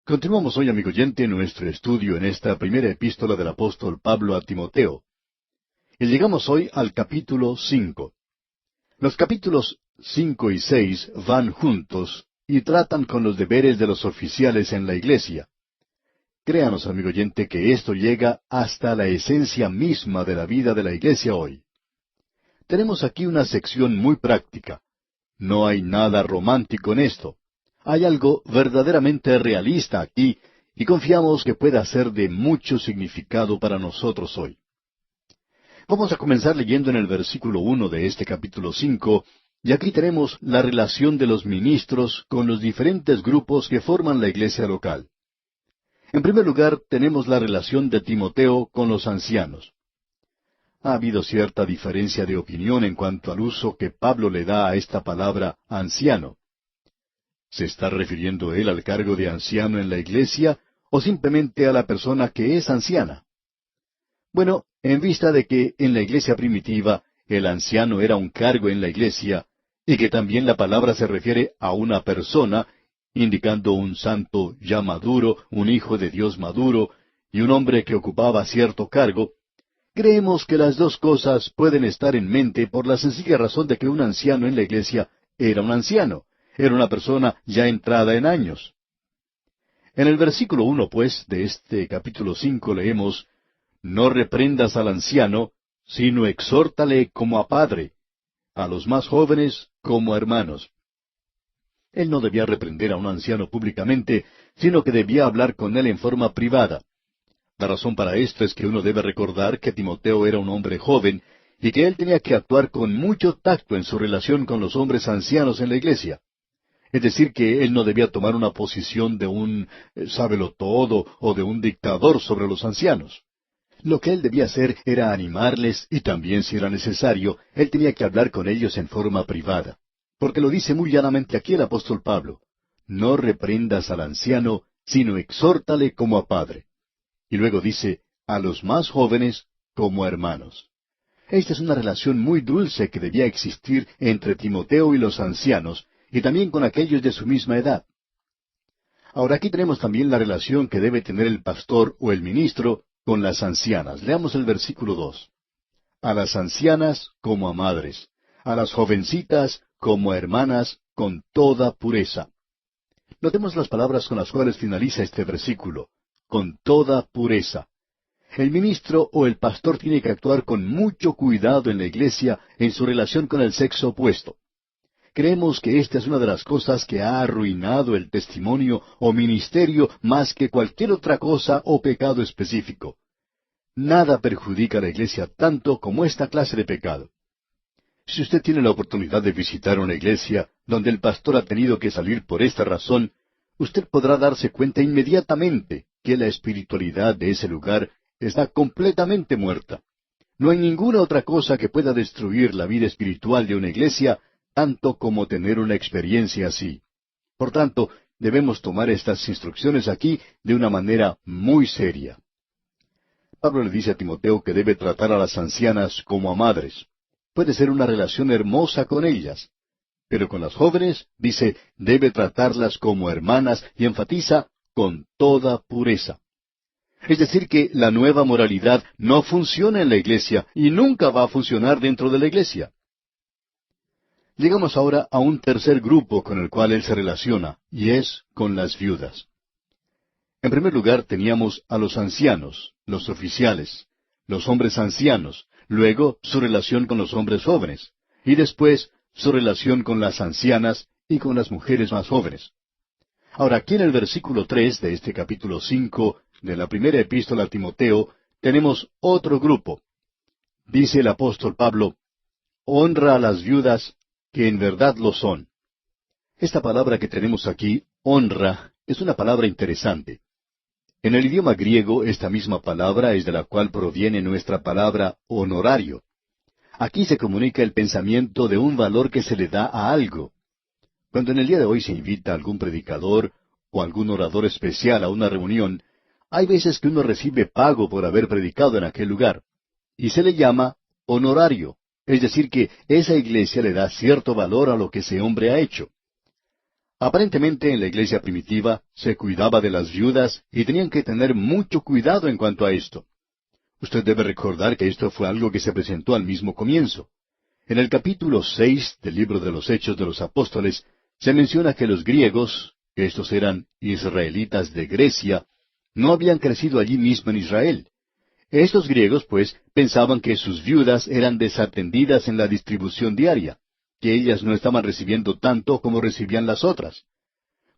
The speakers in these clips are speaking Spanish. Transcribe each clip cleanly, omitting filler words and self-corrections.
Continuamos hoy, amigo oyente, nuestro estudio en esta primera epístola del apóstol Pablo a Timoteo. Y llegamos hoy al capítulo 5. Los capítulos 5 y 6 van juntos y tratan con los deberes de los oficiales en la iglesia. Créanos, amigo oyente, que esto llega hasta la esencia misma de la vida de la iglesia hoy. Tenemos aquí una sección muy práctica. No hay nada romántico en esto. Hay algo verdaderamente realista aquí, y confiamos que pueda ser de mucho significado para nosotros hoy. Vamos a comenzar leyendo en el versículo 1 de este capítulo 5, y aquí tenemos la relación de los ministros con los diferentes grupos que forman la iglesia local. En primer lugar, tenemos la relación de Timoteo con los ancianos. Ha habido cierta diferencia de opinión en cuanto al uso que Pablo le da a esta palabra anciano. ¿Se está refiriendo él al cargo de anciano en la iglesia o simplemente a la persona que es anciana? Bueno, en vista de que en la iglesia primitiva el anciano era un cargo en la iglesia, y que también la palabra se refiere a una persona, indicando un santo ya maduro, un hijo de Dios maduro, y un hombre que ocupaba cierto cargo, creemos que las dos cosas pueden estar en mente por la sencilla razón de que un anciano en la iglesia era un anciano. Era una persona ya entrada en años. En el versículo 1, pues, de este capítulo 5 leemos, «No reprendas al anciano, sino exhórtale como a padre, a los más jóvenes como a hermanos». Él no debía reprender a un anciano públicamente, sino que debía hablar con él en forma privada. La razón para esto es que uno debe recordar que Timoteo era un hombre joven, y que él tenía que actuar con mucho tacto en su relación con los hombres ancianos en la iglesia. Es decir, que él no debía tomar una posición de un sábelo-todo o de un dictador sobre los ancianos. Lo que él debía hacer era animarles y también, si era necesario, él tenía que hablar con ellos en forma privada. Porque lo dice muy llanamente aquí el apóstol Pablo. «No reprendas al anciano, sino exhórtale como a padre». Y luego dice, «a los más jóvenes como a hermanos». Esta es una relación muy dulce que debía existir entre Timoteo y los ancianos, y también con aquellos de su misma edad. Ahora aquí tenemos también la relación que debe tener el pastor o el ministro con las ancianas. Leamos el versículo 2. «A las ancianas como a madres, a las jovencitas como a hermanas, con toda pureza». Notemos las palabras con las cuales finaliza este versículo. «Con toda pureza». El ministro o el pastor tiene que actuar con mucho cuidado en la iglesia en su relación con el sexo opuesto. Creemos que esta es una de las cosas que ha arruinado el testimonio o ministerio más que cualquier otra cosa o pecado específico. Nada perjudica a la iglesia tanto como esta clase de pecado. Si usted tiene la oportunidad de visitar una iglesia donde el pastor ha tenido que salir por esta razón, usted podrá darse cuenta inmediatamente que la espiritualidad de ese lugar está completamente muerta. No hay ninguna otra cosa que pueda destruir la vida espiritual de una iglesia tanto como tener una experiencia así. Por tanto, debemos tomar estas instrucciones aquí de una manera muy seria. Pablo le dice a Timoteo que debe tratar a las ancianas como a madres. Puede ser una relación hermosa con ellas. Pero con las jóvenes, dice, debe tratarlas como hermanas y enfatiza con toda pureza. Es decir, que la nueva moralidad no funciona en la iglesia y nunca va a funcionar dentro de la iglesia. Llegamos ahora a un tercer grupo con el cual él se relaciona, y es con las viudas. En primer lugar teníamos a los ancianos, los oficiales, los hombres ancianos, luego su relación con los hombres jóvenes, y después su relación con las ancianas y con las mujeres más jóvenes. Ahora, aquí en el versículo 3 de este capítulo 5 de la primera epístola a Timoteo, tenemos otro grupo. Dice el apóstol Pablo, «Honra a las viudas, que en verdad lo son». Esta palabra que tenemos aquí, honra, es una palabra interesante. En el idioma griego, esta misma palabra es de la cual proviene nuestra palabra honorario. Aquí se comunica el pensamiento de un valor que se le da a algo. Cuando en el día de hoy se invita a algún predicador o algún orador especial a una reunión, hay veces que uno recibe pago por haber predicado en aquel lugar, y se le llama honorario. Es decir, que esa iglesia le da cierto valor a lo que ese hombre ha hecho. Aparentemente en la iglesia primitiva se cuidaba de las viudas y tenían que tener mucho cuidado en cuanto a esto. Usted debe recordar que esto fue algo que se presentó al mismo comienzo. En el capítulo 6 del libro de los Hechos de los Apóstoles se menciona que los griegos, que estos eran israelitas de Grecia, no habían crecido allí mismo en Israel. Estos griegos, pues, pensaban que sus viudas eran desatendidas en la distribución diaria, que ellas no estaban recibiendo tanto como recibían las otras.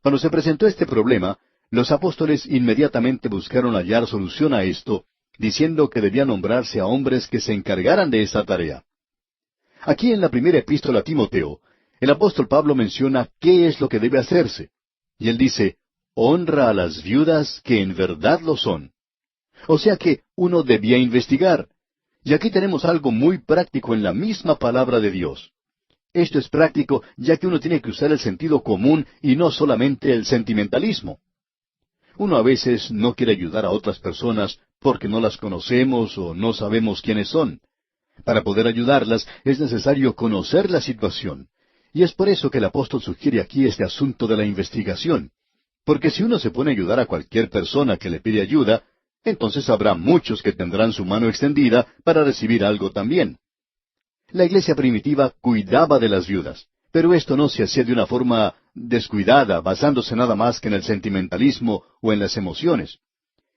Cuando se presentó este problema, los apóstoles inmediatamente buscaron hallar solución a esto, diciendo que debía nombrarse a hombres que se encargaran de esta tarea. Aquí en la primera epístola a Timoteo, el apóstol Pablo menciona qué es lo que debe hacerse. Y él dice, honra a las viudas que en verdad lo son. O sea que uno debía investigar. Y aquí tenemos algo muy práctico en la misma palabra de Dios. Esto es práctico ya que uno tiene que usar el sentido común y no solamente el sentimentalismo. Uno a veces no quiere ayudar a otras personas porque no las conocemos o no sabemos quiénes son. Para poder ayudarlas es necesario conocer la situación. Y es por eso que el apóstol sugiere aquí este asunto de la investigación. Porque si uno se pone a ayudar a cualquier persona que le pide ayuda, entonces habrá muchos que tendrán su mano extendida para recibir algo también. La iglesia primitiva cuidaba de las viudas, pero esto no se hacía de una forma descuidada, basándose nada más que en el sentimentalismo o en las emociones.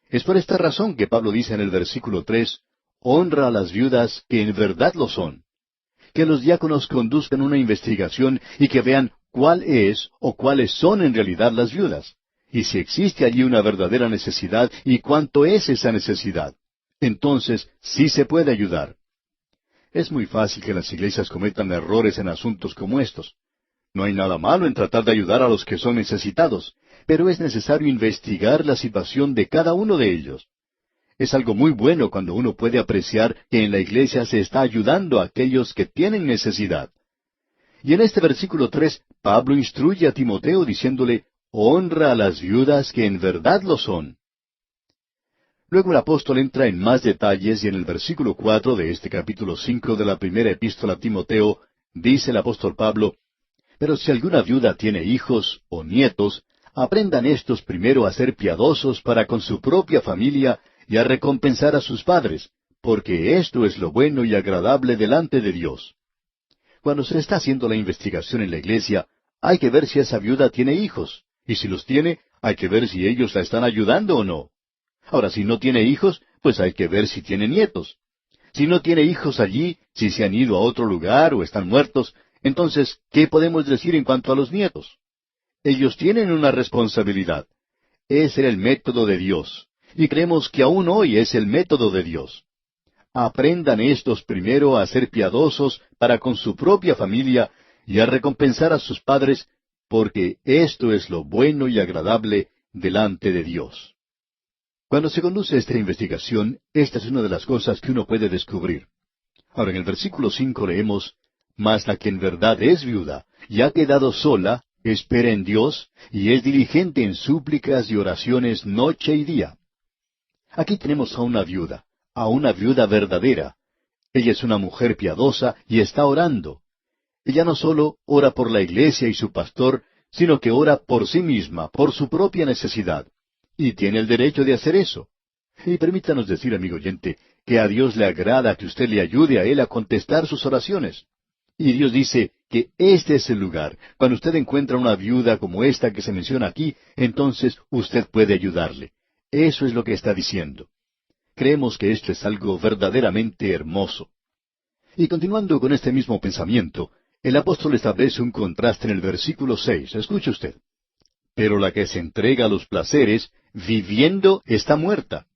Es por esta razón que Pablo dice en el versículo 3, honra a las viudas que en verdad lo son. Que los diáconos conduzcan una investigación y que vean cuál es o cuáles son en realidad las viudas, y si existe allí una verdadera necesidad y cuánto es esa necesidad. Entonces sí se puede ayudar. Es muy fácil que las iglesias cometan errores en asuntos como estos. No hay nada malo en tratar de ayudar a los que son necesitados, pero es necesario investigar la situación de cada uno de ellos. Es algo muy bueno cuando uno puede apreciar que en la iglesia se está ayudando a aquellos que tienen necesidad. Y en este versículo 3, Pablo instruye a Timoteo diciéndole, honra a las viudas que en verdad lo son. Luego el apóstol entra en más detalles y en el versículo 4 de este capítulo 5 de la primera epístola a Timoteo, dice el apóstol Pablo, pero si alguna viuda tiene hijos o nietos, aprendan éstos primero a ser piadosos para con su propia familia y a recompensar a sus padres, porque esto es lo bueno y agradable delante de Dios. Cuando se está haciendo la investigación en la iglesia, hay que ver si esa viuda tiene hijos, y si los tiene, hay que ver si ellos la están ayudando o no. Ahora, si no tiene hijos, pues hay que ver si tiene nietos. Si no tiene hijos allí, si se han ido a otro lugar o están muertos, entonces, ¿qué podemos decir en cuanto a los nietos? Ellos tienen una responsabilidad. Ese era el método de Dios. Y creemos que aún hoy es el método de Dios. Aprendan estos primero a ser piadosos para con su propia familia y a recompensar a sus padres, porque esto es lo bueno y agradable delante de Dios. Cuando se conduce esta investigación, esta es una de las cosas que uno puede descubrir. Ahora, en el versículo 5 leemos, mas la que en verdad es viuda y ha quedado sola, espera en Dios y es diligente en súplicas y oraciones noche y día. Aquí tenemos a una viuda verdadera. Ella es una mujer piadosa y está orando. Ella no solo ora por la iglesia y su pastor, sino que ora por sí misma, por su propia necesidad. Y tiene el derecho de hacer eso. Y permítanos decir, amigo oyente, que a Dios le agrada que usted le ayude a Él a contestar sus oraciones. Y Dios dice que este es el lugar. Cuando usted encuentra una viuda como esta que se menciona aquí, entonces usted puede ayudarle. Eso es lo que está diciendo. Creemos que esto es algo verdaderamente hermoso. Y continuando con este mismo pensamiento, el apóstol establece un contraste en el versículo 6. Escuche usted. Pero la que se entrega a los placeres, viviendo, está muerta.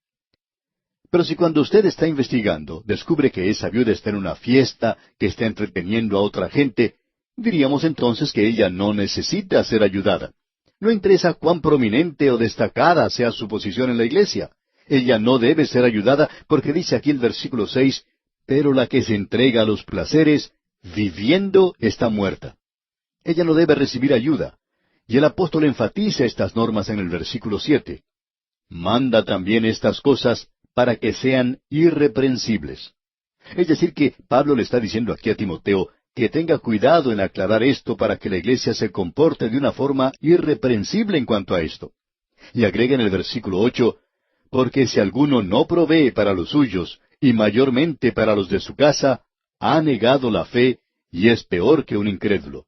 Pero si cuando usted está investigando, descubre que esa viuda está en una fiesta, que está entreteniendo a otra gente, diríamos entonces que ella no necesita ser ayudada. No interesa cuán prominente o destacada sea su posición en la iglesia. Ella no debe ser ayudada porque dice aquí el versículo 6, pero la que se entrega a los placeres, viviendo, está muerta. Ella no debe recibir ayuda. Y el apóstol enfatiza estas normas en el versículo 7. Manda también estas cosas para que sean irreprensibles. Es decir, que Pablo le está diciendo aquí a Timoteo que tenga cuidado en aclarar esto para que la iglesia se comporte de una forma irreprensible en cuanto a esto. Y agrega en el versículo 8, porque si alguno no provee para los suyos, y mayormente para los de su casa, ha negado la fe, y es peor que un incrédulo.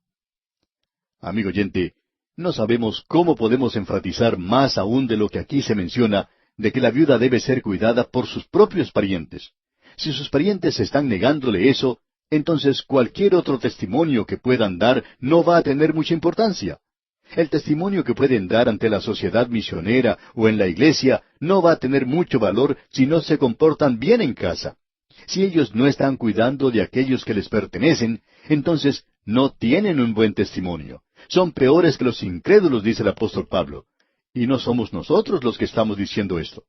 Amigo oyente, no sabemos cómo podemos enfatizar más aún de lo que aquí se menciona, de que la viuda debe ser cuidada por sus propios parientes. Si sus parientes están negándole eso, entonces cualquier otro testimonio que puedan dar no va a tener mucha importancia. El testimonio que pueden dar ante la sociedad misionera o en la iglesia no va a tener mucho valor si no se comportan bien en casa. Si ellos no están cuidando de aquellos que les pertenecen, entonces no tienen un buen testimonio. Son peores que los incrédulos, dice el apóstol Pablo. Y no somos nosotros los que estamos diciendo esto.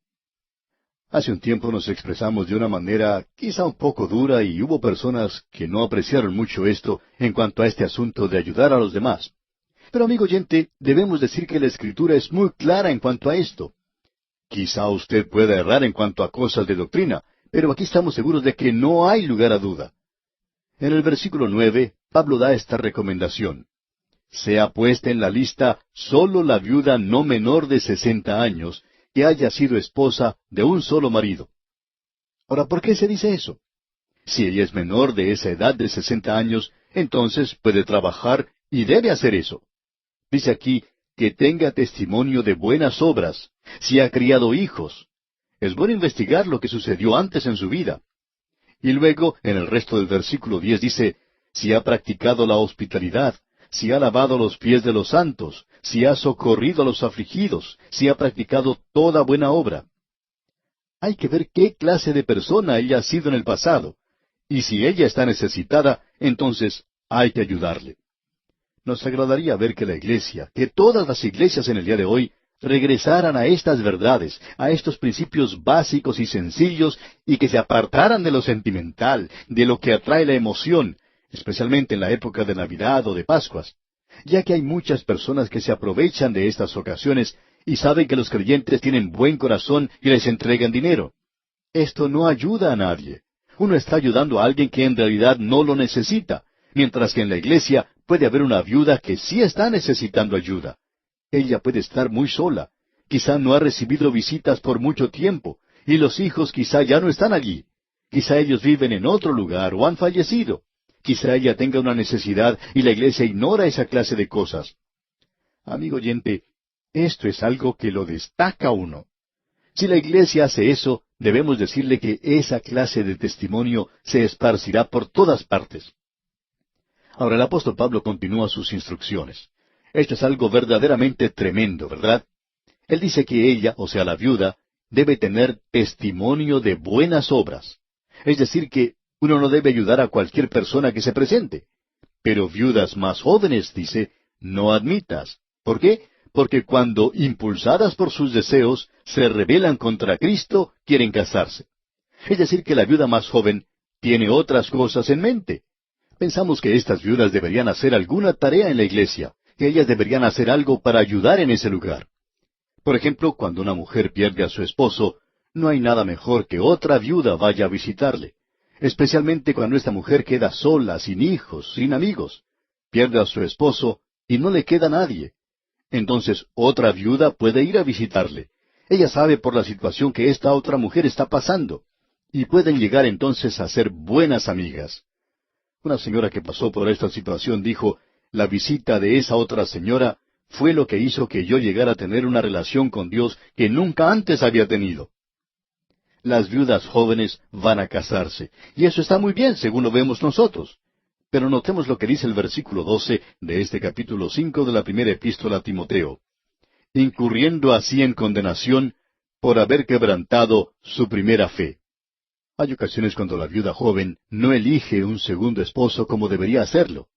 Hace un tiempo nos expresamos de una manera quizá un poco dura y hubo personas que no apreciaron mucho esto en cuanto a este asunto de ayudar a los demás. Pero amigo oyente, debemos decir que la Escritura es muy clara en cuanto a esto. Quizá usted pueda errar en cuanto a cosas de doctrina, pero aquí estamos seguros de que no hay lugar a duda. En el versículo 9, Pablo da esta recomendación. Sea puesta en la lista sólo la viuda no menor de 60 años, que haya sido esposa de un solo marido. Ahora, ¿por qué se dice eso? Si ella es menor de esa edad de 60 años, entonces puede trabajar y debe hacer eso. Dice aquí que tenga testimonio de buenas obras, si ha criado hijos. Es bueno investigar lo que sucedió antes en su vida. Y luego, en el resto del versículo 10 dice, si ha practicado la hospitalidad, si ha lavado los pies de los santos, si ha socorrido a los afligidos, si ha practicado toda buena obra. Hay que ver qué clase de persona ella ha sido en el pasado. Y si ella está necesitada, entonces hay que ayudarle. Nos agradaría ver que la iglesia, que todas las iglesias en el día de hoy, regresaran a estas verdades, a estos principios básicos y sencillos, y que se apartaran de lo sentimental, de lo que atrae la emoción, especialmente en la época de Navidad o de Pascuas, ya que hay muchas personas que se aprovechan de estas ocasiones y saben que los creyentes tienen buen corazón y les entregan dinero. Esto no ayuda a nadie. Uno está ayudando a alguien que en realidad no lo necesita, mientras que en la iglesia puede haber una viuda que sí está necesitando ayuda. Ella puede estar muy sola, quizá no ha recibido visitas por mucho tiempo, y los hijos quizá ya no están allí. Quizá ellos viven en otro lugar o han fallecido. Quizá ella tenga una necesidad y la iglesia ignora esa clase de cosas. Amigo oyente, esto es algo que lo destaca a uno. Si la iglesia hace eso, debemos decirle que esa clase de testimonio se esparcirá por todas partes. Ahora el apóstol Pablo continúa sus instrucciones. Esto es algo verdaderamente tremendo, ¿verdad? Él dice que ella, o sea la viuda, debe tener testimonio de buenas obras. Es decir, que uno no debe ayudar a cualquier persona que se presente. Pero viudas más jóvenes, dice, no admitas. ¿Por qué? Porque cuando, impulsadas por sus deseos, se rebelan contra Cristo, quieren casarse. Es decir, que la viuda más joven tiene otras cosas en mente. Pensamos que estas viudas deberían hacer alguna tarea en la iglesia, que ellas deberían hacer algo para ayudar en ese lugar. Por ejemplo, cuando una mujer pierde a su esposo, no hay nada mejor que otra viuda vaya a visitarle. Especialmente cuando esta mujer queda sola, sin hijos, sin amigos. Pierde a su esposo y no le queda nadie. Entonces otra viuda puede ir a visitarle. Ella sabe por la situación que esta otra mujer está pasando. Y pueden llegar entonces a ser buenas amigas. Una señora que pasó por esta situación dijo, la visita de esa otra señora fue lo que hizo que yo llegara a tener una relación con Dios que nunca antes había tenido. Las viudas jóvenes van a casarse, y eso está muy bien según lo vemos nosotros. Pero notemos lo que dice el versículo 12 de este capítulo 5 de la primera epístola a Timoteo. Incurriendo así en condenación por haber quebrantado su primera fe. Hay ocasiones cuando la viuda joven no elige un segundo esposo como debería hacerlo.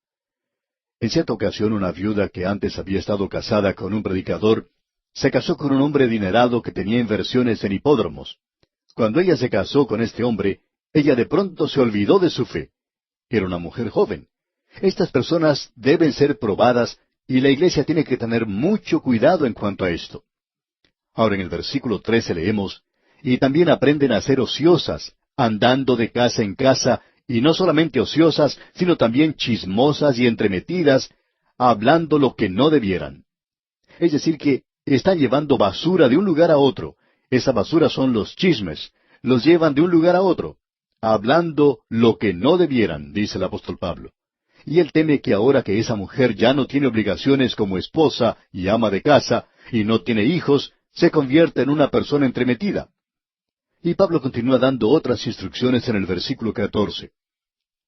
En cierta ocasión una viuda que antes había estado casada con un predicador, se casó con un hombre adinerado que tenía inversiones en hipódromos. Cuando ella se casó con este hombre, ella de pronto se olvidó de su fe. Era una mujer joven. Estas personas deben ser probadas y la iglesia tiene que tener mucho cuidado en cuanto a esto. Ahora en el versículo 13 leemos, y también aprenden a ser ociosas, andando de casa en casa y no solamente ociosas, sino también chismosas y entremetidas, hablando lo que no debieran. Es decir, que están llevando basura de un lugar a otro. Esa basura son los chismes. Los llevan de un lugar a otro, hablando lo que no debieran, dice el apóstol Pablo. Y él teme que ahora que esa mujer ya no tiene obligaciones como esposa y ama de casa, y no tiene hijos, se convierta en una persona entremetida. Y Pablo continúa dando otras instrucciones en el versículo 14.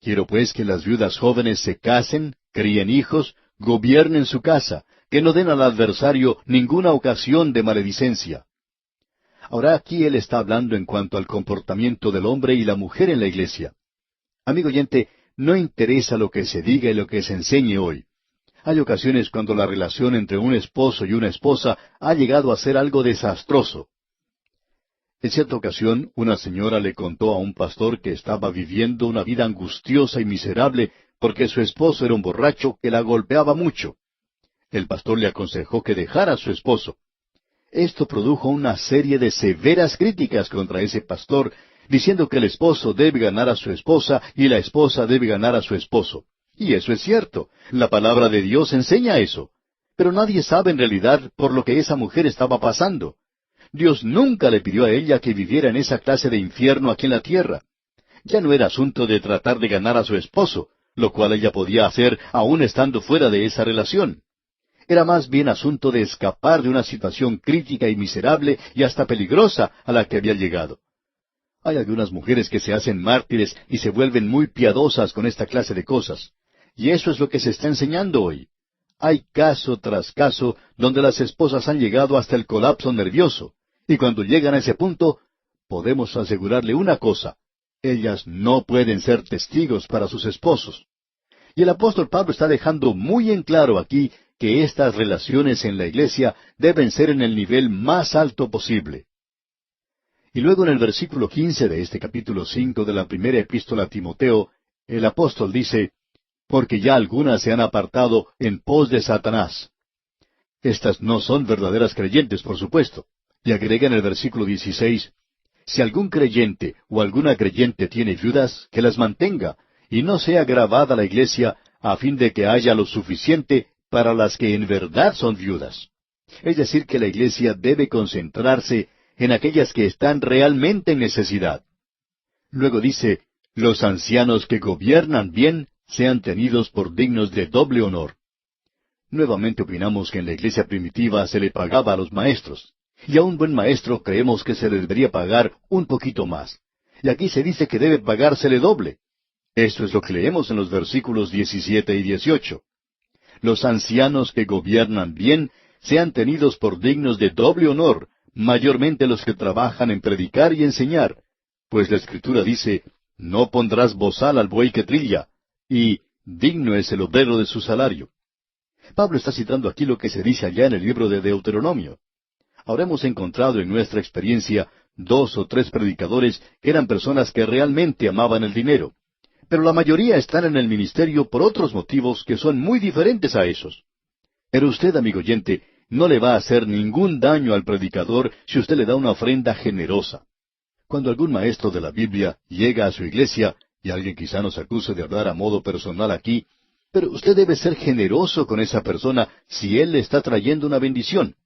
Quiero pues que las viudas jóvenes se casen, críen hijos, gobiernen su casa, que no den al adversario ninguna ocasión de maledicencia. Ahora aquí él está hablando en cuanto al comportamiento del hombre y la mujer en la iglesia. Amigo oyente, no interesa lo que se diga y lo que se enseñe hoy. Hay ocasiones cuando la relación entre un esposo y una esposa ha llegado a ser algo desastroso. En cierta ocasión, una señora le contó a un pastor que estaba viviendo una vida angustiosa y miserable porque su esposo era un borracho que la golpeaba mucho. El pastor le aconsejó que dejara a su esposo. Esto produjo una serie de severas críticas contra ese pastor, diciendo que el esposo debe ganar a su esposa y la esposa debe ganar a su esposo. Y eso es cierto. La palabra de Dios enseña eso. Pero nadie sabe en realidad por lo que esa mujer estaba pasando. Dios nunca le pidió a ella que viviera en esa clase de infierno aquí en la tierra. Ya no era asunto de tratar de ganar a su esposo, lo cual ella podía hacer aún estando fuera de esa relación. Era más bien asunto de escapar de una situación crítica y miserable y hasta peligrosa a la que había llegado. Hay algunas mujeres que se hacen mártires y se vuelven muy piadosas con esta clase de cosas. Y eso es lo que se está enseñando hoy. Hay caso tras caso donde las esposas han llegado hasta el colapso nervioso. Y cuando llegan a ese punto, podemos asegurarle una cosa: ellas no pueden ser testigos para sus esposos. Y el apóstol Pablo está dejando muy en claro aquí que estas relaciones en la iglesia deben ser en el nivel más alto posible. Y luego en el versículo 15 de este capítulo 5 de la primera epístola a Timoteo, el apóstol dice: porque ya algunas se han apartado en pos de Satanás. Estas no son verdaderas creyentes, por supuesto. Y agrega en el versículo 16, si algún creyente o alguna creyente tiene viudas, que las mantenga, y no sea gravada la iglesia, a fin de que haya lo suficiente para las que en verdad son viudas. Es decir, que la iglesia debe concentrarse en aquellas que están realmente en necesidad. Luego dice, los ancianos que gobiernan bien sean tenidos por dignos de doble honor. Nuevamente opinamos que en la iglesia primitiva se le pagaba a los maestros. Y a un buen maestro creemos que se le debería pagar un poquito más. Y aquí se dice que debe pagársele doble. Esto es lo que leemos en los versículos 17 y 18. Los ancianos que gobiernan bien sean tenidos por dignos de doble honor, mayormente los que trabajan en predicar y enseñar. Pues la Escritura dice, no pondrás bozal al buey que trilla, y digno es el obrero de su salario. Pablo está citando aquí lo que se dice allá en el libro de Deuteronomio. Ahora hemos encontrado en nuestra experiencia 2 o 3 predicadores que eran personas que realmente amaban el dinero. Pero la mayoría están en el ministerio por otros motivos que son muy diferentes a esos. Pero usted, amigo oyente, no le va a hacer ningún daño al predicador si usted le da una ofrenda generosa. Cuando algún maestro de la Biblia llega a su iglesia, y alguien quizá nos acuse de hablar a modo personal aquí, pero usted debe ser generoso con esa persona si él le está trayendo una bendición.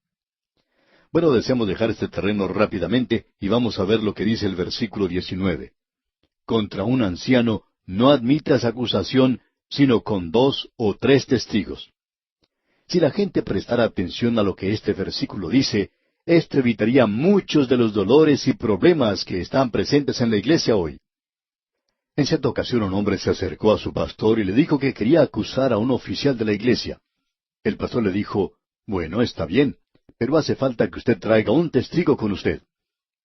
Bueno, deseamos dejar este terreno rápidamente y vamos a ver lo que dice el versículo 19. Contra un anciano no admitas acusación, sino con 2 o 3 testigos. Si la gente prestara atención a lo que este versículo dice, esto evitaría muchos de los dolores y problemas que están presentes en la iglesia hoy. En cierta ocasión un hombre se acercó a su pastor y le dijo que quería acusar a un oficial de la iglesia. El pastor le dijo, bueno, está bien, pero hace falta que usted traiga un testigo con usted.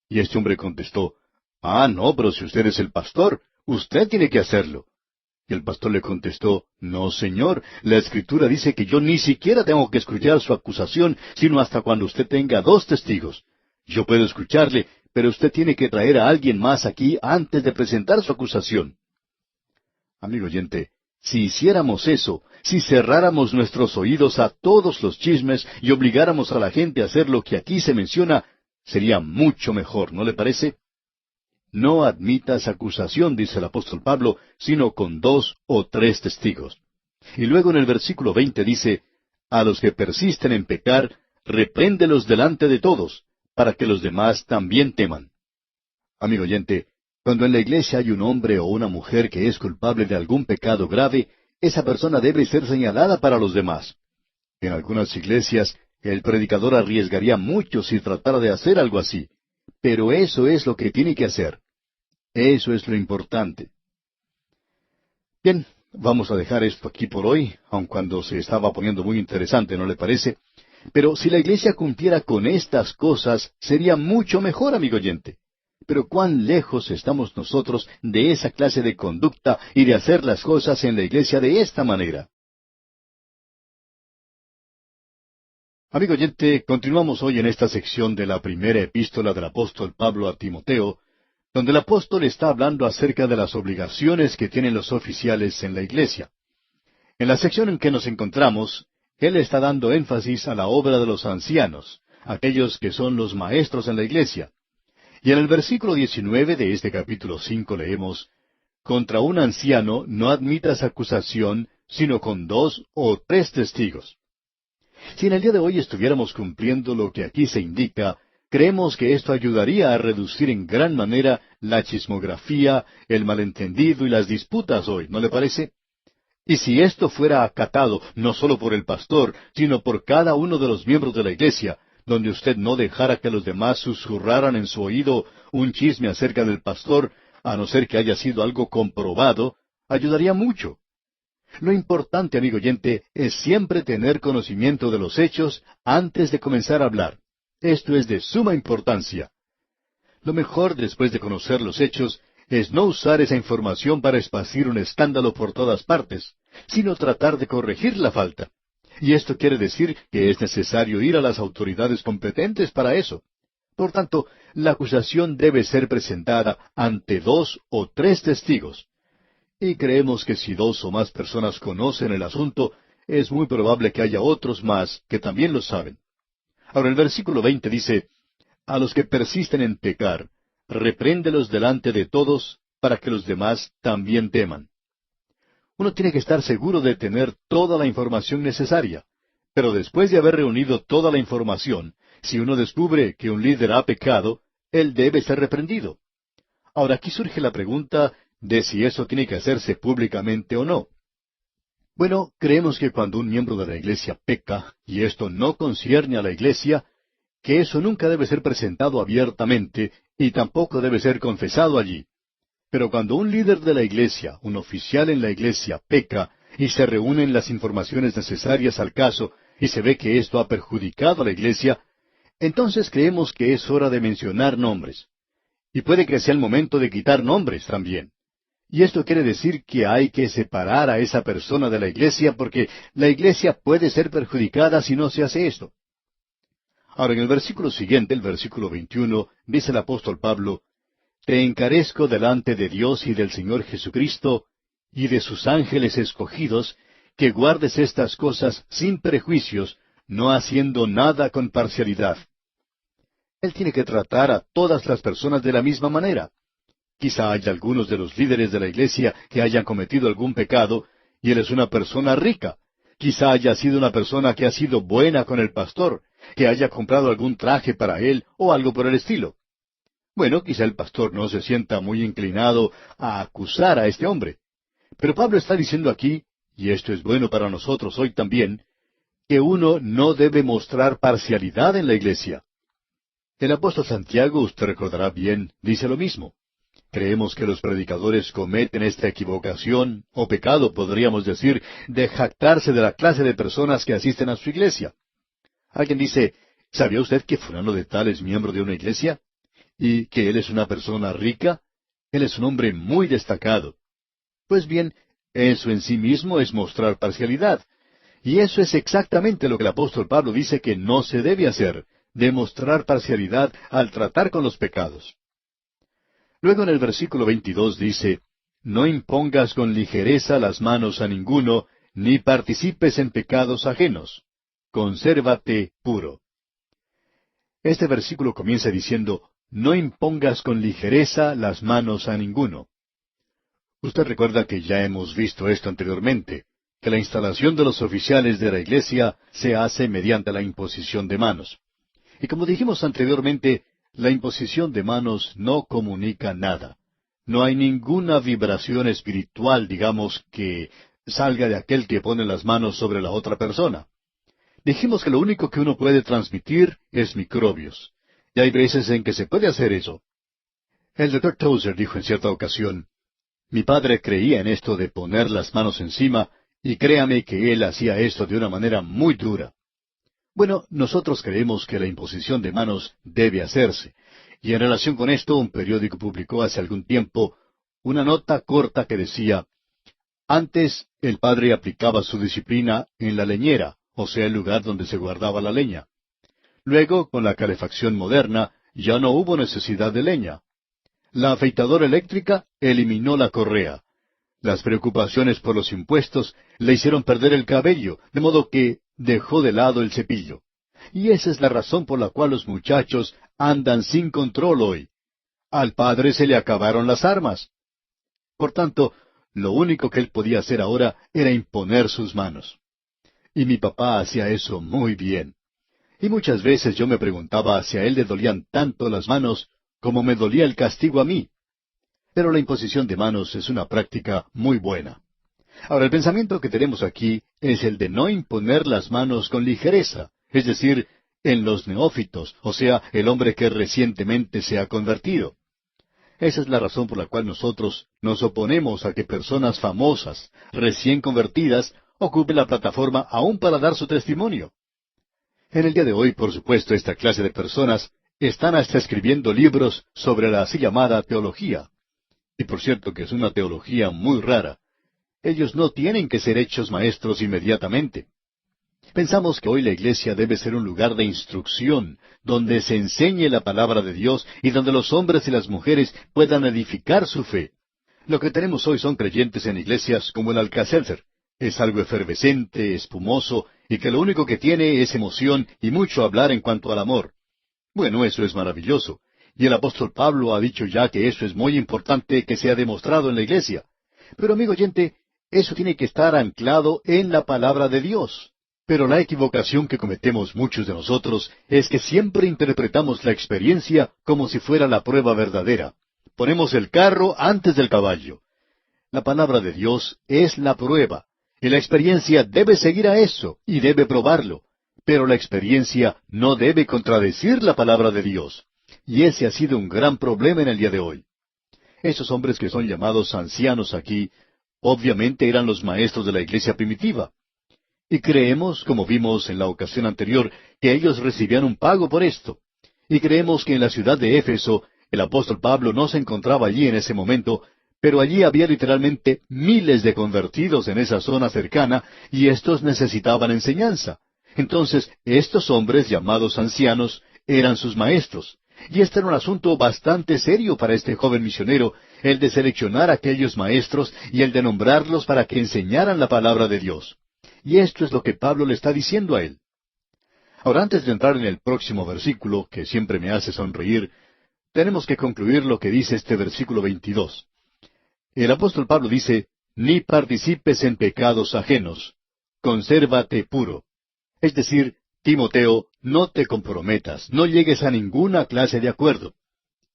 Y este hombre contestó, no, pero si usted es el pastor, usted tiene que hacerlo. Y el pastor le contestó, no, señor, la Escritura dice que yo ni siquiera tengo que escuchar su acusación, sino hasta cuando usted tenga 2 testigos. Yo puedo escucharle, pero usted tiene que traer a alguien más aquí antes de presentar su acusación. Amigo oyente, si hiciéramos eso, si cerráramos nuestros oídos a todos los chismes y obligáramos a la gente a hacer lo que aquí se menciona, sería mucho mejor, ¿no le parece? no admitas acusación, dice el apóstol Pablo, sino con 2 o 3 testigos. Y luego en el versículo 20 dice, a los que persisten en pecar, repréndelos delante de todos, para que los demás también teman. Amigo oyente, cuando en la iglesia hay un hombre o una mujer que es culpable de algún pecado grave, esa persona debe ser señalada para los demás. En algunas iglesias, el predicador arriesgaría mucho si tratara de hacer algo así, pero eso es lo que tiene que hacer. Eso es lo importante. Bien, vamos a dejar esto aquí por hoy, aun cuando se estaba poniendo muy interesante, ¿no le parece? Pero si la iglesia cumpliera con estas cosas, sería mucho mejor, amigo oyente. Pero cuán lejos estamos nosotros de esa clase de conducta y de hacer las cosas en la iglesia de esta manera. Amigo oyente, continuamos hoy en esta sección de la primera epístola del apóstol Pablo a Timoteo, donde el apóstol está hablando acerca de las obligaciones que tienen los oficiales en la iglesia. En la sección en que nos encontramos, él está dando énfasis a la obra de los ancianos, aquellos que son los maestros en la iglesia. Y en el versículo 19 de este capítulo 5 leemos, contra un anciano no admitas acusación, sino con 2 o 3 testigos. Si en el día de hoy estuviéramos cumpliendo lo que aquí se indica, creemos que esto ayudaría a reducir en gran manera la chismografía, el malentendido y las disputas hoy, ¿no le parece? Y si esto fuera acatado no solo por el pastor, sino por cada uno de los miembros de la iglesia, donde usted no dejara que los demás susurraran en su oído un chisme acerca del pastor, a no ser que haya sido algo comprobado, ayudaría mucho. Lo importante, amigo oyente, es siempre tener conocimiento de los hechos antes de comenzar a hablar. Esto es de suma importancia. Lo mejor, después de conocer los hechos, es no usar esa información para esparcir un escándalo por todas partes, sino tratar de corregir la falta. Y esto quiere decir que es necesario ir a las autoridades competentes para eso. Por tanto, la acusación debe ser presentada ante 2 o 3 testigos. Y creemos que si 2 o más personas conocen el asunto, es muy probable que haya otros más que también lo saben. Ahora el versículo 20 dice, a los que persisten en pecar, repréndelos delante de todos, para que los demás también teman. Uno tiene que estar seguro de tener toda la información necesaria. Pero después de haber reunido toda la información, si uno descubre que un líder ha pecado, él debe ser reprendido. Ahora aquí surge la pregunta de si eso tiene que hacerse públicamente o no. Bueno, creemos que cuando un miembro de la iglesia peca, y esto no concierne a la iglesia, que eso nunca debe ser presentado abiertamente y tampoco debe ser confesado allí. Pero cuando un líder de la iglesia, un oficial en la iglesia, peca y se reúnen las informaciones necesarias al caso y se ve que esto ha perjudicado a la iglesia, entonces creemos que es hora de mencionar nombres. Y puede que sea el momento de quitar nombres también. Y esto quiere decir que hay que separar a esa persona de la iglesia porque la iglesia puede ser perjudicada si no se hace esto. Ahora, en el versículo siguiente, el versículo 21, dice el apóstol Pablo, te encarezco delante de Dios y del Señor Jesucristo y de sus ángeles escogidos, que guardes estas cosas sin prejuicios, no haciendo nada con parcialidad. Él tiene que tratar a todas las personas de la misma manera. Quizá haya algunos de los líderes de la iglesia que hayan cometido algún pecado, y él es una persona rica. Quizá haya sido una persona que ha sido buena con el pastor, que haya comprado algún traje para él o algo por el estilo. Bueno, quizá el pastor no se sienta muy inclinado a acusar a este hombre. Pero Pablo está diciendo aquí, y esto es bueno para nosotros hoy también, que uno no debe mostrar parcialidad en la iglesia. El apóstol Santiago, usted recordará bien, dice lo mismo. Creemos que los predicadores cometen esta equivocación, o pecado, podríamos decir, de jactarse de la clase de personas que asisten a su iglesia. Alguien dice, ¿sabía usted que fulano de tal es miembro de una iglesia? ¿Y que él es una persona rica? Él es un hombre muy destacado. Pues bien, eso en sí mismo es mostrar parcialidad. Y eso es exactamente lo que el apóstol Pablo dice que no se debe hacer, demostrar parcialidad al tratar con los pecados. Luego en el versículo 22 dice, no impongas con ligereza las manos a ninguno, ni participes en pecados ajenos. Consérvate puro. Este versículo comienza diciendo, no impongas con ligereza las manos a ninguno. Usted recuerda que ya hemos visto esto anteriormente, que la instalación de los oficiales de la iglesia se hace mediante la imposición de manos. Y como dijimos anteriormente, la imposición de manos no comunica nada. No hay ninguna vibración espiritual, digamos, que salga de aquel que pone las manos sobre la otra persona. Dijimos que lo único que uno puede transmitir es microbios. Y hay veces en que se puede hacer eso. El Dr. Tozer dijo en cierta ocasión, mi padre creía en esto de poner las manos encima, y créame que él hacía esto de una manera muy dura. Bueno, nosotros creemos que la imposición de manos debe hacerse. Y en relación con esto, un periódico publicó hace algún tiempo una nota corta que decía, antes el padre aplicaba su disciplina en la leñera, o sea, el lugar donde se guardaba la leña. Luego, con la calefacción moderna, ya no hubo necesidad de leña. La afeitadora eléctrica eliminó la correa. Las preocupaciones por los impuestos le hicieron perder el cabello, de modo que dejó de lado el cepillo. Y esa es la razón por la cual los muchachos andan sin control hoy. Al padre se le acabaron las armas. Por tanto, lo único que él podía hacer ahora era imponer sus manos. Y mi papá hacía eso muy bien. Y muchas veces yo me preguntaba si a él le dolían tanto las manos como me dolía el castigo a mí. Pero la imposición de manos es una práctica muy buena. Ahora, el pensamiento que tenemos aquí es el de no imponer las manos con ligereza, es decir, en los neófitos, o sea, el hombre que recientemente se ha convertido. Esa es la razón por la cual nosotros nos oponemos a que personas famosas, recién convertidas, ocupen la plataforma aún para dar su testimonio. En el día de hoy, por supuesto, esta clase de personas están hasta escribiendo libros sobre la así llamada teología. Y por cierto que es una teología muy rara. Ellos no tienen que ser hechos maestros inmediatamente. Pensamos que hoy la iglesia debe ser un lugar de instrucción, donde se enseñe la palabra de Dios y donde los hombres y las mujeres puedan edificar su fe. Lo que tenemos hoy son creyentes en iglesias como el Alcácer. Es algo efervescente, espumoso, y que lo único que tiene es emoción y mucho hablar en cuanto al amor. Bueno, eso es maravilloso. Y el apóstol Pablo ha dicho ya que eso es muy importante que sea demostrado en la iglesia. Pero amigo oyente, eso tiene que estar anclado en la palabra de Dios. Pero la equivocación que cometemos muchos de nosotros es que siempre interpretamos la experiencia como si fuera la prueba verdadera. Ponemos el carro antes del caballo. La palabra de Dios es la prueba, y la experiencia debe seguir a eso, y debe probarlo. Pero la experiencia no debe contradecir la palabra de Dios. Y ese ha sido un gran problema en el día de hoy. Esos hombres que son llamados ancianos aquí, obviamente eran los maestros de la iglesia primitiva. Y creemos, como vimos en la ocasión anterior, que ellos recibían un pago por esto. Y creemos que en la ciudad de Éfeso, el apóstol Pablo no se encontraba allí en ese momento, pero allí había literalmente miles de convertidos en esa zona cercana, y estos necesitaban enseñanza. Entonces, estos hombres llamados ancianos eran sus maestros. Y este era un asunto bastante serio para este joven misionero, el de seleccionar a aquellos maestros y el de nombrarlos para que enseñaran la palabra de Dios. Y esto es lo que Pablo le está diciendo a él. Ahora, antes de entrar en el próximo versículo, que siempre me hace sonreír, tenemos que concluir lo que dice este versículo 22. El apóstol Pablo dice, ni participes en pecados ajenos, consérvate puro. Es decir, Timoteo, no te comprometas, no llegues a ninguna clase de acuerdo.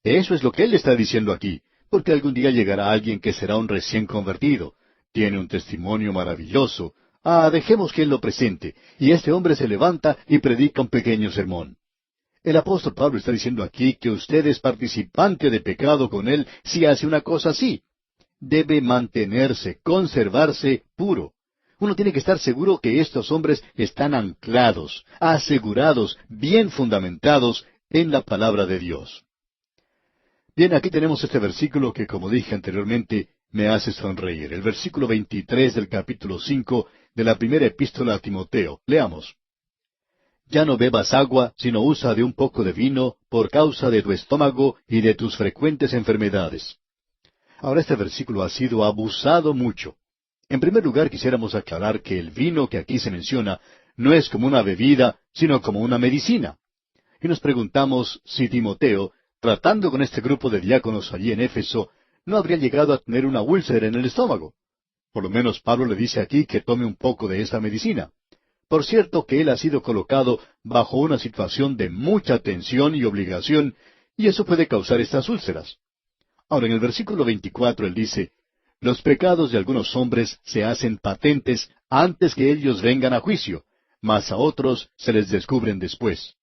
Eso es lo que él está diciendo aquí, porque algún día llegará alguien que será un recién convertido. Tiene un testimonio maravilloso. Dejemos que él lo presente. Y este hombre se levanta y predica un pequeño sermón. El apóstol Pablo está diciendo aquí que usted es participante de pecado con él si hace una cosa así. Debe mantenerse, conservarse puro. Uno tiene que estar seguro que estos hombres están anclados, asegurados, bien fundamentados en la palabra de Dios. Bien, aquí tenemos este versículo que, como dije anteriormente, me hace sonreír. El versículo 23 del capítulo 5 de la primera epístola a Timoteo. Leamos. Ya no bebas agua, sino usa de un poco de vino por causa de tu estómago y de tus frecuentes enfermedades. Ahora este versículo ha sido abusado mucho. En primer lugar, quisiéramos aclarar que el vino que aquí se menciona no es como una bebida, sino como una medicina. y nos preguntamos si Timoteo, tratando con este grupo de diáconos allí en Éfeso, no habría llegado a tener una úlcera en el estómago. Por lo menos Pablo le dice aquí que tome un poco de esa medicina. Por cierto que él ha sido colocado bajo una situación de mucha tensión y obligación, y eso puede causar estas úlceras. Ahora, en el versículo 24 él dice, los pecados de algunos hombres se hacen patentes antes que ellos vengan a juicio, mas a otros se les descubren después.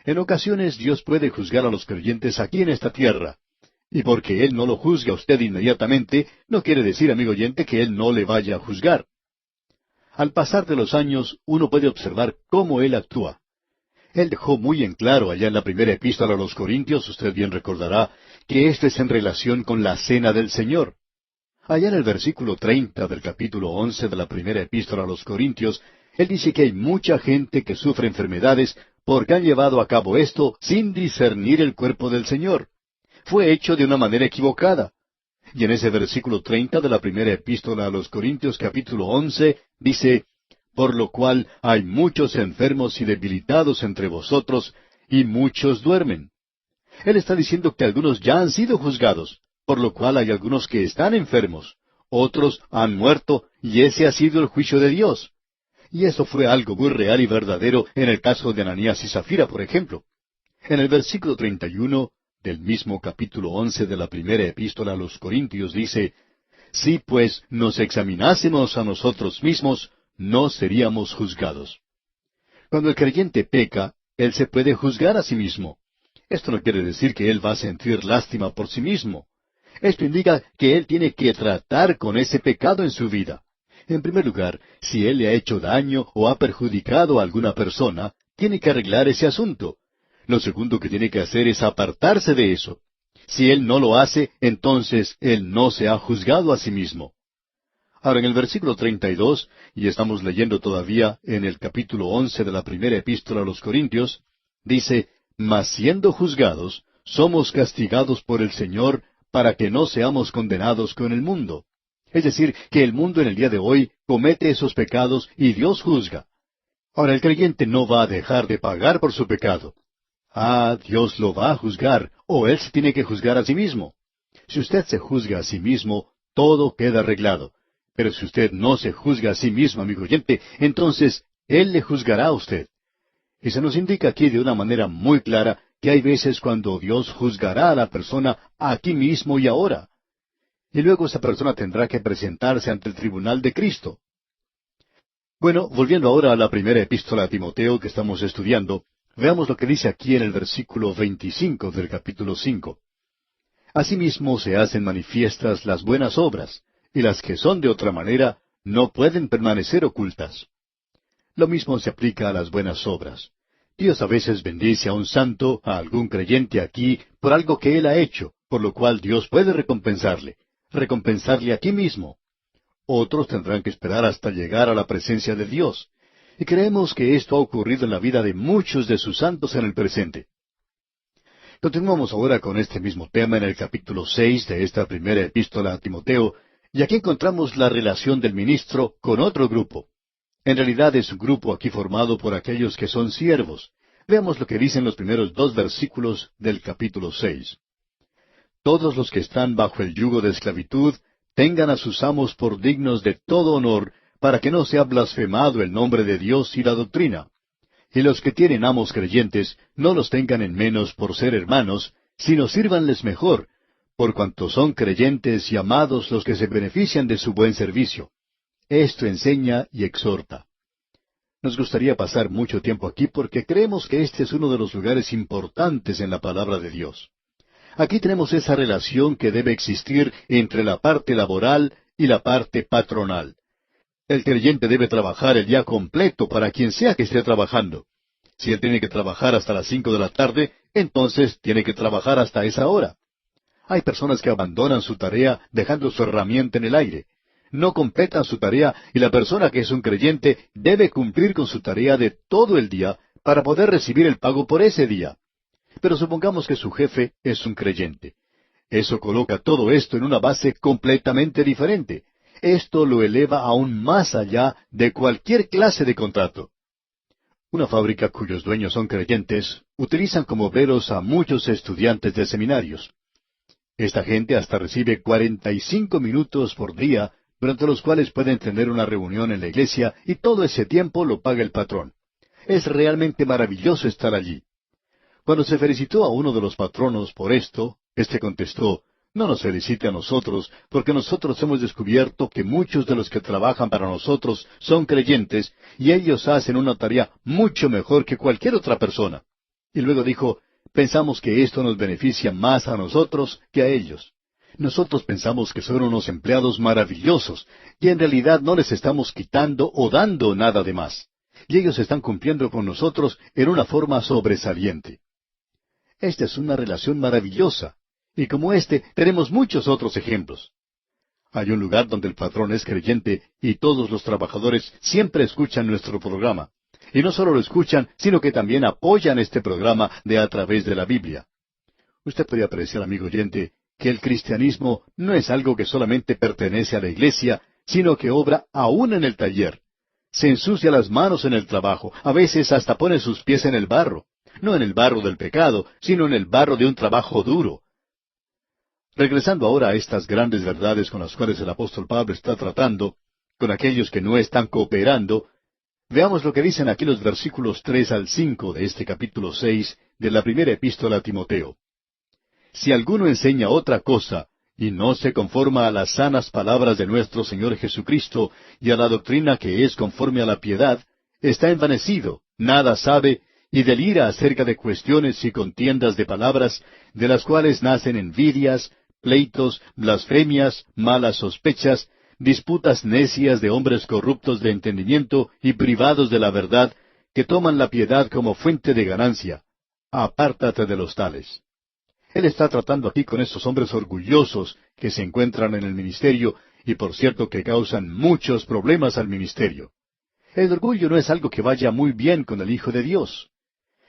En ocasiones Dios puede juzgar a los creyentes aquí en esta tierra, y porque Él no lo juzga a usted inmediatamente, no quiere decir, amigo oyente, que Él no le vaya a juzgar. Al pasar de los años, uno puede observar cómo Él actúa. Él dejó muy en claro allá en la primera epístola a los Corintios, usted bien recordará, que esto es en relación con la cena del Señor. Allá en el versículo 30 del capítulo 11 de la primera epístola a los Corintios, Él dice que hay mucha gente que sufre enfermedades porque han llevado a cabo esto sin discernir el cuerpo del Señor. Fue hecho de una manera equivocada. Y en ese versículo 30 de la primera epístola a los Corintios capítulo 11 dice, por lo cual hay muchos enfermos y debilitados entre vosotros, y muchos duermen. Él está diciendo que algunos ya han sido juzgados, por lo cual hay algunos que están enfermos, otros han muerto, y ese ha sido el juicio de Dios. Y eso fue algo muy real y verdadero en el caso de Ananías y Zafira, por ejemplo. En el versículo 31 del mismo capítulo 11 de la primera epístola a los Corintios dice, si pues nos examinásemos a nosotros mismos, no seríamos juzgados. Cuando el creyente peca, él se puede juzgar a sí mismo. Esto no quiere decir que él va a sentir lástima por sí mismo. Esto indica que él tiene que tratar con ese pecado en su vida. En primer lugar, si él le ha hecho daño o ha perjudicado a alguna persona, tiene que arreglar ese asunto. Lo segundo que tiene que hacer es apartarse de eso. Si él no lo hace, entonces él no se ha juzgado a sí mismo. Ahora, en el versículo 32, y estamos leyendo todavía en el capítulo 11 de la primera epístola a los Corintios, dice, mas siendo juzgados, somos castigados por el Señor para que no seamos condenados con el mundo. Es decir, que el mundo en el día de hoy comete esos pecados y Dios juzga. Ahora, el creyente no va a dejar de pagar por su pecado. Dios lo va a juzgar, o él se tiene que juzgar a sí mismo. Si usted se juzga a sí mismo, todo queda arreglado. Pero si usted no se juzga a sí mismo, amigo oyente, entonces Él le juzgará a usted. Y se nos indica aquí de una manera muy clara que hay veces cuando Dios juzgará a la persona aquí mismo y ahora. Y luego esa persona tendrá que presentarse ante el tribunal de Cristo. Bueno, volviendo ahora a la primera epístola a Timoteo que estamos estudiando, veamos lo que dice aquí en el versículo 25 del capítulo 5. Asimismo se hacen manifiestas las buenas obras, y las que son de otra manera no pueden permanecer ocultas. Lo mismo se aplica a las buenas obras. Dios a veces bendice a un santo, a algún creyente aquí, por algo que él ha hecho, por lo cual Dios puede recompensarle aquí mismo. Otros tendrán que esperar hasta llegar a la presencia de Dios. Y creemos que esto ha ocurrido en la vida de muchos de sus santos en el presente. Continuamos ahora con este mismo tema en el capítulo 6 de esta primera epístola a Timoteo, y aquí encontramos la relación del ministro con otro grupo. En realidad es un grupo aquí formado por aquellos que son siervos. Veamos lo que dicen los primeros 2 versículos del capítulo 6. Todos los que están bajo el yugo de esclavitud tengan a sus amos por dignos de todo honor, para que no sea blasfemado el nombre de Dios y la doctrina. Y los que tienen amos creyentes, no los tengan en menos por ser hermanos, sino sírvanles mejor, por cuanto son creyentes y amados los que se benefician de su buen servicio. Esto enseña y exhorta. Nos gustaría pasar mucho tiempo aquí porque creemos que este es uno de los lugares importantes en la palabra de Dios. Aquí tenemos esa relación que debe existir entre la parte laboral y la parte patronal. El creyente debe trabajar el día completo para quien sea que esté trabajando. Si él tiene que trabajar hasta las 5 de la tarde, entonces tiene que trabajar hasta esa hora. Hay personas que abandonan su tarea dejando su herramienta en el aire. No completan su tarea y la persona que es un creyente debe cumplir con su tarea de todo el día para poder recibir el pago por ese día. Pero supongamos que su jefe es un creyente. Eso coloca todo esto en una base completamente diferente. Esto lo eleva aún más allá de cualquier clase de contrato. Una fábrica cuyos dueños son creyentes utilizan como obreros a muchos estudiantes de seminarios. Esta gente hasta recibe 45 minutos por día, durante los cuales pueden tener una reunión en la iglesia, y todo ese tiempo lo paga el patrón. Es realmente maravilloso estar allí. Cuando se felicitó a uno de los patronos por esto, éste contestó: no nos felicite a nosotros, porque nosotros hemos descubierto que muchos de los que trabajan para nosotros son creyentes, y ellos hacen una tarea mucho mejor que cualquier otra persona. Y luego dijo: pensamos que esto nos beneficia más a nosotros que a ellos. Nosotros pensamos que son unos empleados maravillosos, y en realidad no les estamos quitando o dando nada de más. Y ellos están cumpliendo con nosotros en una forma sobresaliente. Esta es una relación maravillosa, y como tenemos muchos otros ejemplos. Hay un lugar donde el patrón es creyente y todos los trabajadores siempre escuchan nuestro programa. Y no solo lo escuchan, sino que también apoyan este programa a través de la Biblia. Usted puede apreciar, amigo oyente, que el cristianismo no es algo que solamente pertenece a la iglesia, sino que obra aún en el taller. Se ensucia las manos en el trabajo, a veces hasta pone sus pies en el barro, no en el barro del pecado, sino en el barro de un trabajo duro. Regresando ahora a estas grandes verdades con las cuales el apóstol Pablo está tratando, con aquellos que no están cooperando, veamos lo que dicen aquí los versículos 3 al 5 de este capítulo 6 de la primera epístola a Timoteo. Si alguno enseña otra cosa, y no se conforma a las sanas palabras de nuestro Señor Jesucristo y a la doctrina que es conforme a la piedad, está envanecido, nada sabe, y delira acerca de cuestiones y contiendas de palabras, de las cuales nacen envidias, pleitos, blasfemias, malas sospechas, disputas necias de hombres corruptos de entendimiento y privados de la verdad, que toman la piedad como fuente de ganancia. Apártate de los tales. Él está tratando aquí con estos hombres orgullosos que se encuentran en el ministerio y por cierto que causan muchos problemas al ministerio. El orgullo no es algo que vaya muy bien con el Hijo de Dios.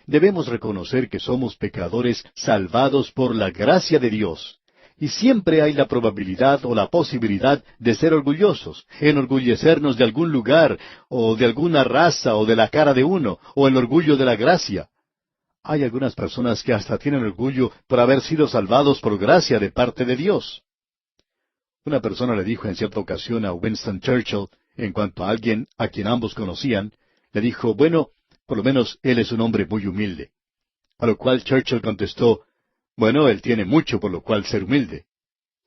Debemos reconocer que somos pecadores salvados por la gracia de Dios. Y siempre hay la probabilidad o la posibilidad de ser orgullosos, enorgullecernos de algún lugar, o de alguna raza, o de la cara de uno, o el orgullo de la gracia. Hay algunas personas que hasta tienen orgullo por haber sido salvados por gracia de parte de Dios. Una persona le dijo en cierta ocasión a Winston Churchill, en cuanto a alguien a quien ambos conocían, le dijo: bueno, por lo menos él es un hombre muy humilde. A lo cual Churchill contestó: bueno, él tiene mucho por lo cual ser humilde.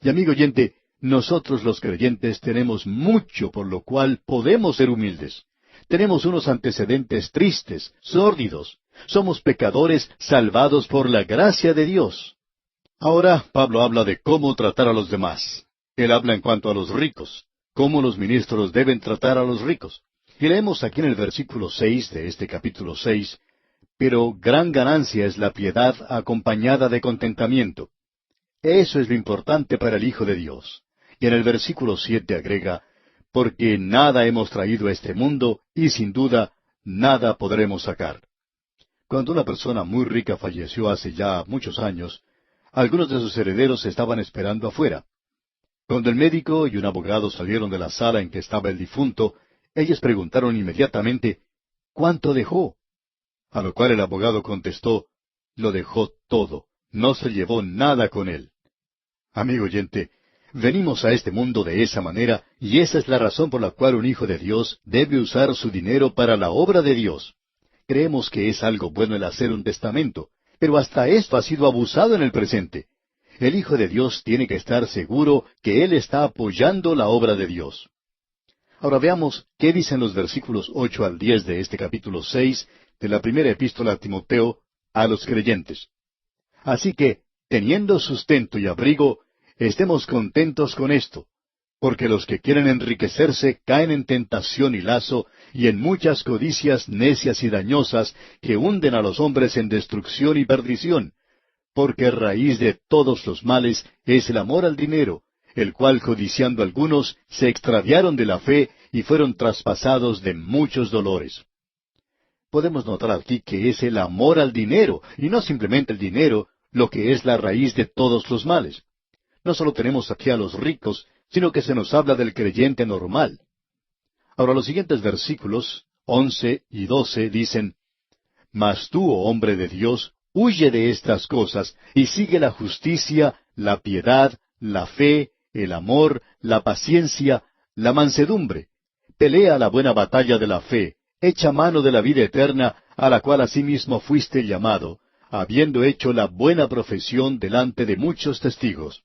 Y amigo oyente, nosotros los creyentes tenemos mucho por lo cual podemos ser humildes. Tenemos unos antecedentes tristes, sórdidos. Somos pecadores salvados por la gracia de Dios. Ahora Pablo habla de cómo tratar a los demás. Él habla en cuanto a los ricos, cómo los ministros deben tratar a los ricos. Y leemos aquí en el versículo 6 de este capítulo 6, pero gran ganancia es la piedad acompañada de contentamiento. Eso es lo importante para el Hijo de Dios. Y en el versículo 7 agrega: porque nada hemos traído a este mundo, y sin duda nada podremos sacar. Cuando una persona muy rica falleció hace ya muchos años, algunos de sus herederos estaban esperando afuera. Cuando el médico y un abogado salieron de la sala en que estaba el difunto, ellos preguntaron inmediatamente: ¿cuánto dejó? A lo cual el abogado contestó: lo dejó todo, no se llevó nada con él. Amigo oyente, venimos a este mundo de esa manera, y esa es la razón por la cual un hijo de Dios debe usar su dinero para la obra de Dios. Creemos que es algo bueno el hacer un testamento, pero hasta esto ha sido abusado en el presente. El Hijo de Dios tiene que estar seguro que Él está apoyando la obra de Dios. Ahora veamos qué dicen los versículos 8 al 10 de este capítulo 6 de la primera epístola a Timoteo a los creyentes. Así que, teniendo sustento y abrigo, estemos contentos con esto, porque los que quieren enriquecerse caen en tentación y lazo, y en muchas codicias necias y dañosas que hunden a los hombres en destrucción y perdición, porque raíz de todos los males es el amor al dinero, el cual codiciando algunos se extraviaron de la fe y fueron traspasados de muchos dolores. Podemos notar aquí que es el amor al dinero, y no simplemente el dinero, lo que es la raíz de todos los males. No solo tenemos aquí a los ricos, sino que se nos habla del creyente normal. Ahora los siguientes versículos, 11 y 12, dicen: Mas tú, oh hombre de Dios, huye de estas cosas, y sigue la justicia, la piedad, la fe, el amor, la paciencia, la mansedumbre. Pelea la buena batalla de la fe, echa mano de la vida eterna, a la cual asimismo fuiste llamado, habiendo hecho la buena profesión delante de muchos testigos.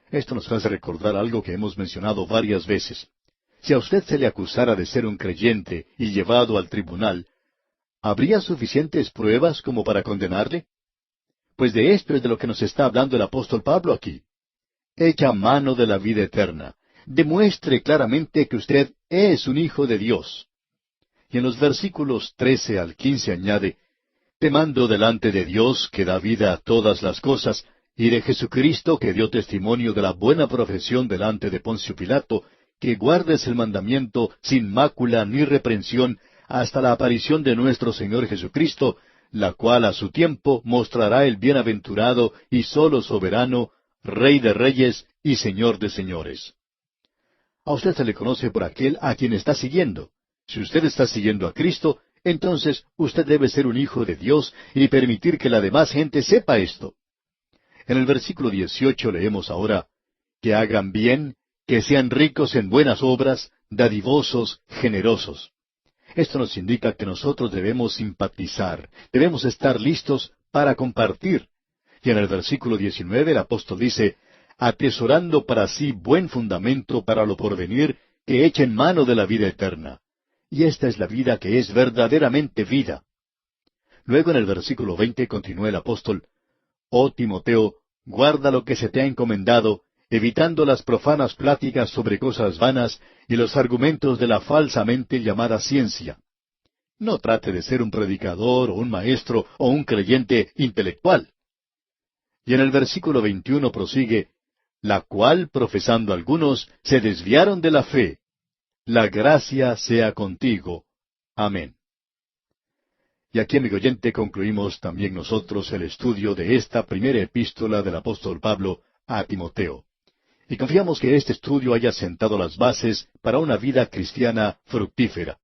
Esto nos hace recordar algo que hemos mencionado varias veces. Si a usted se le acusara de ser un creyente y llevado al tribunal, ¿habría suficientes pruebas como para condenarle? Pues de esto es de lo que nos está hablando el apóstol Pablo aquí. Echa mano de la vida eterna. Demuestre claramente que usted es un hijo de Dios. Y en los versículos 13 al 15 añade, Te mando delante de Dios, que da vida a todas las cosas, y de Jesucristo, que dio testimonio de la buena profesión delante de Poncio Pilato, que guardes el mandamiento sin mácula ni reprensión, hasta la aparición de nuestro Señor Jesucristo, la cual a su tiempo mostrará el bienaventurado y solo soberano, Rey de reyes y Señor de señores. A usted se le conoce por aquel a quien está siguiendo. Si usted está siguiendo a Cristo, entonces usted debe ser un hijo de Dios y permitir que la demás gente sepa esto. En el versículo 18 leemos ahora, que hagan bien, que sean ricos en buenas obras, dadivosos, generosos. Esto nos indica que nosotros debemos simpatizar, debemos estar listos para compartir. Y en el versículo 19 el apóstol dice, atesorando para sí buen fundamento para lo porvenir, que echen mano de la vida eterna. Y esta es la vida que es verdaderamente vida. Luego en el versículo 20 continúa el apóstol, Oh Timoteo, guarda lo que se te ha encomendado, evitando las profanas pláticas sobre cosas vanas y los argumentos de la falsamente llamada ciencia. No trate de ser un predicador o un maestro o un creyente intelectual. Y en el versículo 21 prosigue, la cual, profesando algunos, se desviaron de la fe. La gracia sea contigo. Amén. Y aquí, amigo oyente, concluimos también nosotros el estudio de esta primera epístola del apóstol Pablo a Timoteo. Y confiamos que este estudio haya sentado las bases para una vida cristiana fructífera.